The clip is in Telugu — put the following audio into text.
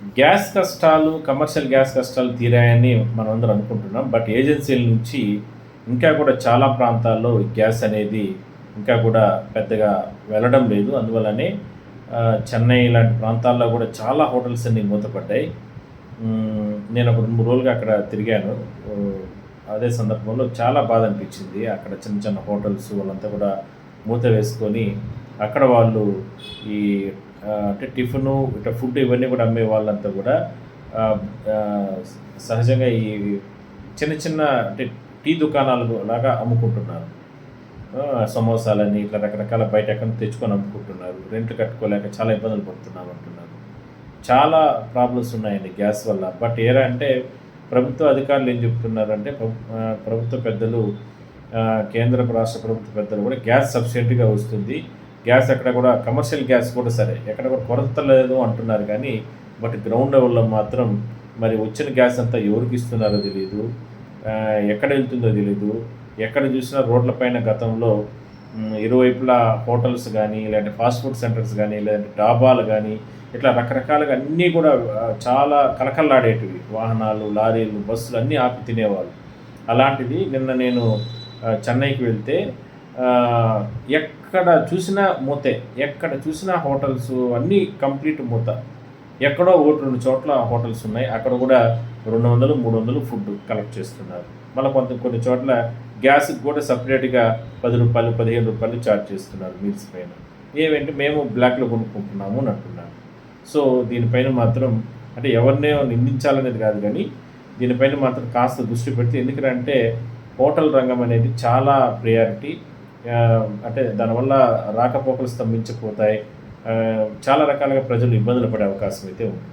గ్యాస్ కష్టాలు, కమర్షియల్ గ్యాస్ కష్టాలు తీరాయని మనమందరం అనుకుంటున్నాం. బట్ ఏజెన్సీల నుంచి ఇంకా కూడా చాలా ప్రాంతాల్లో గ్యాస్ అనేది ఇంకా కూడా పెద్దగా వెళ్ళడం లేదు. అందువల్లనే చెన్నై లాంటి ప్రాంతాల్లో కూడా చాలా హోటల్స్ అన్నీ మూతపడ్డాయి. నేను ఒక 2, 3 రోజులుగా అక్కడ తిరిగాను. అదే సందర్భంలో చాలా బాధ అనిపించింది. అక్కడ చిన్న చిన్న హోటల్స్ వాళ్ళంతా కూడా మూత వేసుకొని అక్కడ వాళ్ళు ఈ అంటే టిఫిను ఇట్లా ఫుడ్ ఇవన్నీ కూడా అమ్మే వాళ్ళంతా కూడా ఆహ్, ఆహ్, సహజంగా ఈ చిన్న చిన్న అంటే టీ దుకాణాలు లాగా అమ్ముకుంటున్నారు. సమోసాలని ఇట్లా రకరకాల బయట ఎక్కడి నుంచి తెచ్చుకొని అమ్ముకుంటున్నారు. రెంట్లు కట్టుకోలేక చాలా ఇబ్బందులు పడుతున్నామంటున్నారు. చాలా ప్రాబ్లమ్స్ ఉన్నాయండి గ్యాస్ వల్ల. బట్ ఏరా అంటే ప్రభుత్వ అధికారులు ఏం చెప్తున్నారంటే ప్రభుత్వ పెద్దలు, కేంద్ర, రాష్ట్ర ప్రభుత్వ పెద్దలు కూడా గ్యాస్ సఫిషియెంట్‌గా వస్తుంది. గ్యాస్ ఎక్కడ కూడా కమర్షియల్ గ్యాస్ కూడా సరే ఎక్కడ కూడా కొరత లేదు అంటున్నారు కానీ, బట్ గ్రౌండ్ లెవెల్‌లో మాత్రం మరి వచ్చిన గ్యాస్ అంతా ఎవరికి ఇస్తున్నారో తెలీదు. ఎక్కడ వెళ్తుందో తెలీదు. ఎక్కడ చూసినా రోడ్ల పైన గతంలో ఇరువైపులా హోటల్స్ గానీ, లేదంటే ఫాస్ట్ ఫుడ్ సెంటర్స్ గానీ, లేదంటే డాబాలు గానీ, ఇట్లా రకరకాలుగా అన్నీ కూడా చాలా కళకళలాడేటివి. వాహనాలు, లారీలు, బస్సులు అన్నీ ఆపి తినేవాళ్ళు. అలాంటిది నిన్న నేను చెన్నైకి వెళ్తే ఆహ్, ఎక్కడ చూసినా మూతే. ఎక్కడ చూసినా హోటల్సు అన్నీ కంప్లీట్ మూత. ఎక్కడో 1, 2 చోట్ల హోటల్స్ ఉన్నాయి. అక్కడ కూడా 200, 300 ఫుడ్ కలెక్ట్ చేస్తున్నారు. మళ్ళా కొన్ని చోట్ల గ్యాస్‌కి కూడా సెపరేట్‌గా రూ. 10, రూ. 15 చార్జ్ చేస్తున్నారు మీల్స్ పైన. ఏమంటే మేము బ్లాక్‌లో కొనుక్కుంటున్నాము అని అంటున్నారు. సో, దీనిపైన మాత్రం అంటే ఎవరినో నిందించాలనేది కాదు గానీ, దీనిపైన మాత్రం కాస్త దృష్టి పెడితే ఎందుకంటే హోటల్ రంగం అనేది చాలా ప్రయారిటీ. అంటే దానివల్ల రాకపోకలు స్తంభించిపోతాయి. చాలా రకాలుగా ప్రజలు ఇబ్బందులు పడే అవకాశం అయితే ఉంది.